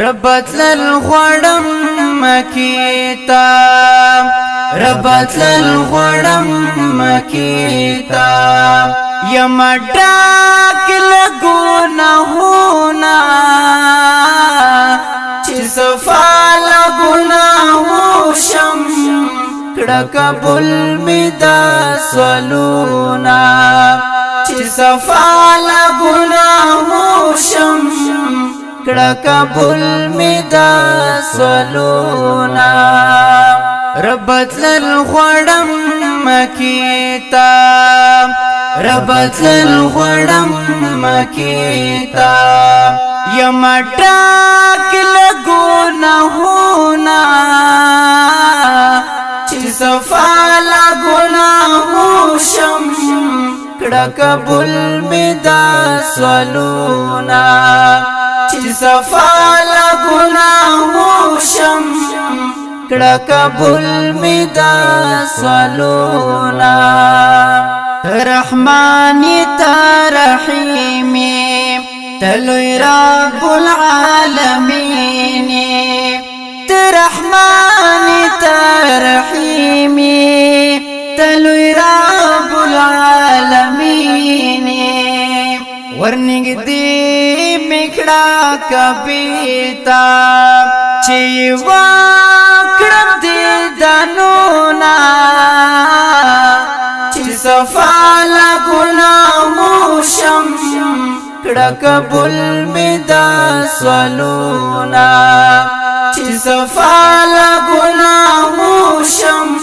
ربتل غړم مکیتا ربتل غړم مکیتا یمډا کل ګناهونا چې صفال ګناهو شم کړه قبول می دا سوالونا چې صفال ګناهو شم کړه قبول می دا سوالونا ربتل غړم مکیتا ربتل غړم مکیتا یمټا کل ګناهونا چې صفال ګناهو شم کړه قبول می دا سوالونا چې صفال ګناهو شم کړه قبول می دا سوالونا رحمانی تا رحیمی تلوی رب العالمین رحمانی تا رحیمی تلوی رب العالمین ورنگ دی مکڑا کبیتا چی واکڑم دی دانونا چی صفال گناہو شم کڑا قبول می دا سوالونا چی صفال گناہو شم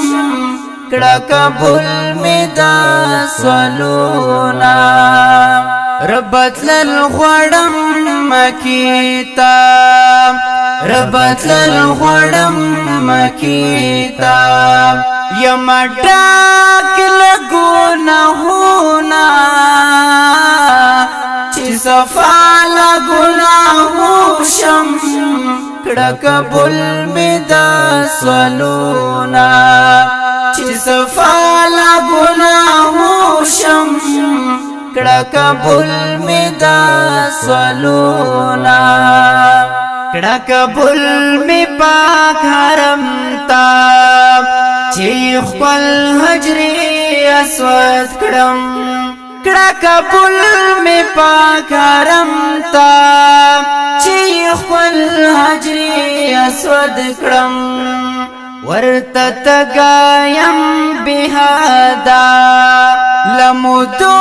کڑا قبول می دا سوالونا ربتل غړم مکیتا ربتل غړم مکیتا یمډا کل ګناهونا چې صفال ګناهو شم کړه قبول می دا سوالونا چې صفال ګناهو شم کړه قبول می دا سوالونا کړه قبول می پاک حرم تا چې خپل حجر اسود کړم کړه قبول می پاک حرم تا چې خپل حجر اسود کړم ورته تګایم بهدا لمدو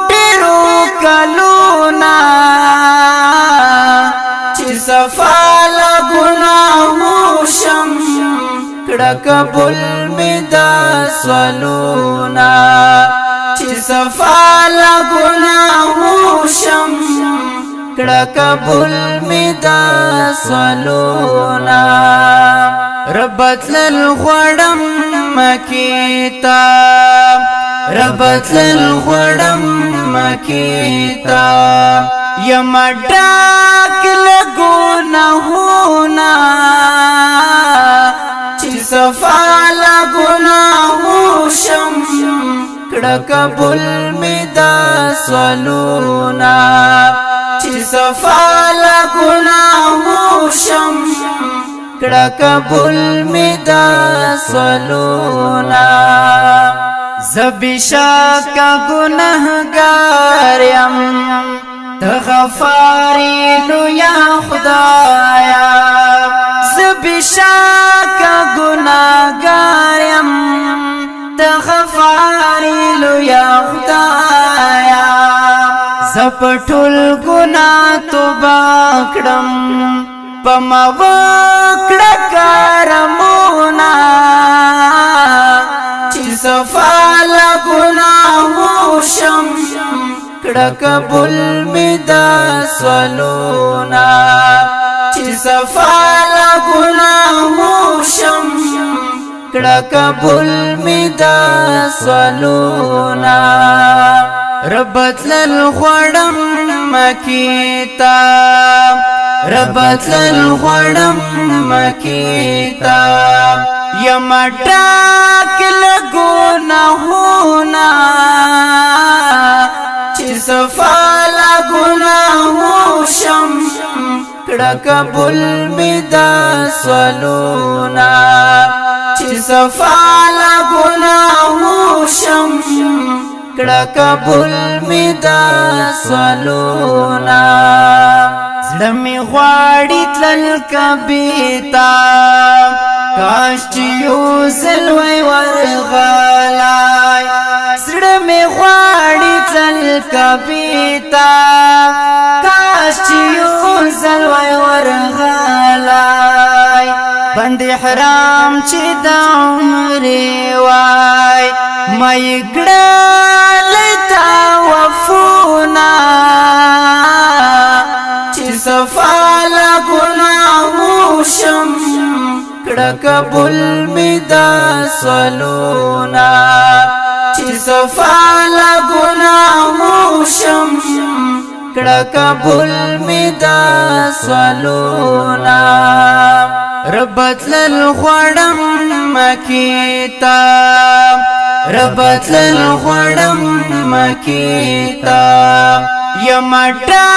ډیرو کلونا چې صفال ګناهو شم کړه قبول می دا سوالونا چې صفال ګناهو شم کړه قبول می دا سوالونا ربتل غړم مکیتا ربتل غړم مکیتا یمډا کل ګناهونا چې صفال ګناهو شم کړه قبول می دا سوالونا چې صفال ګناهو شم کړه قبول می دا سوالونا زبشاک گناہگار یم تغفاری لو یا خدایا زبشاک گناہگار یم تغفاری لو یا خدایا زپټول گناہ توبه کړم پما وکړه کرمونا چې صفال ګناهو شم کړه قبول می دا سوالونا چې صفال ګناهو شم کړه قبول می دا سوالونا ربتل غړم مکیتا ربتل غړم مکیتا یمډا کل ګناهونا چې صفال ګناهو شم کړه قبول می دا سوالونا چې صفال ګناهو شم کړه قبول می دا سوالونا زړه می غواړي تل کبیتا کاش چې یو ځل وای ورغلای زړه می غواړي تل کبیتا کاش چې یو ځل وای ورغلای بند حرام چې د عمر وای مې کړل تا وفونا چې صفال ګناهو شم کړه قبول می دا سوالونا چې صفال ګناهو شم کړه قبول می دا سوالونا ربت لل غړم مکیتا ربت لل غړم مکیتا یمټا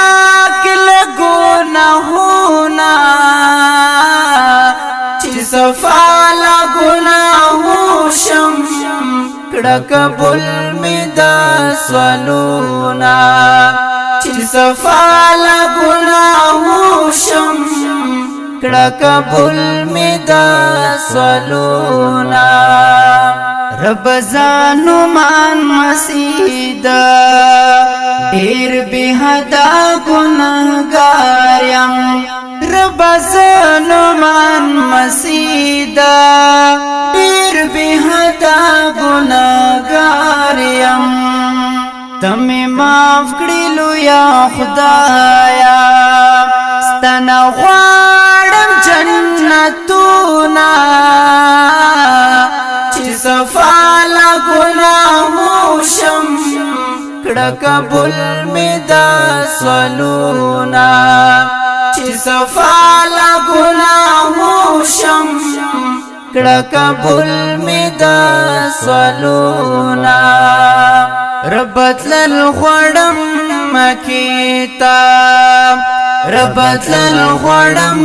کل ګناهونا چې صفال ګناهو شم کړه قبول می دا سوالونا چې صفال ګناهو شم کړه قبول می دا سوالونا رب زانو مان مسیدا ډیر به حدا ګناهګار یم رب زانو مان مسیدا ډیر به حدا ګناهګار یم تمه معاف کړی لویا خدایا ستنه غواړم جنتونا چې صفال ګناهو شم کړه قبول می دا سوالونا چې صفال ګناهو شم کړه قبول می دا سوالونا ربت لل غړم مکیتا ربت لل غړم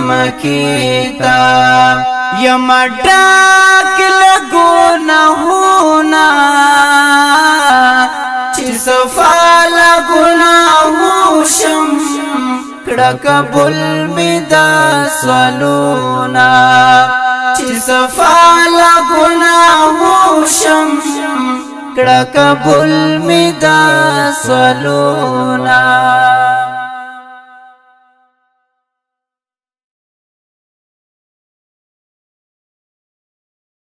مکیتا یمټا کل ګناهونا چې صفال ګناهو شم کړه قبول می دا سوالونا چې صفال ګناهو شم کړه قبول می دا سوالونا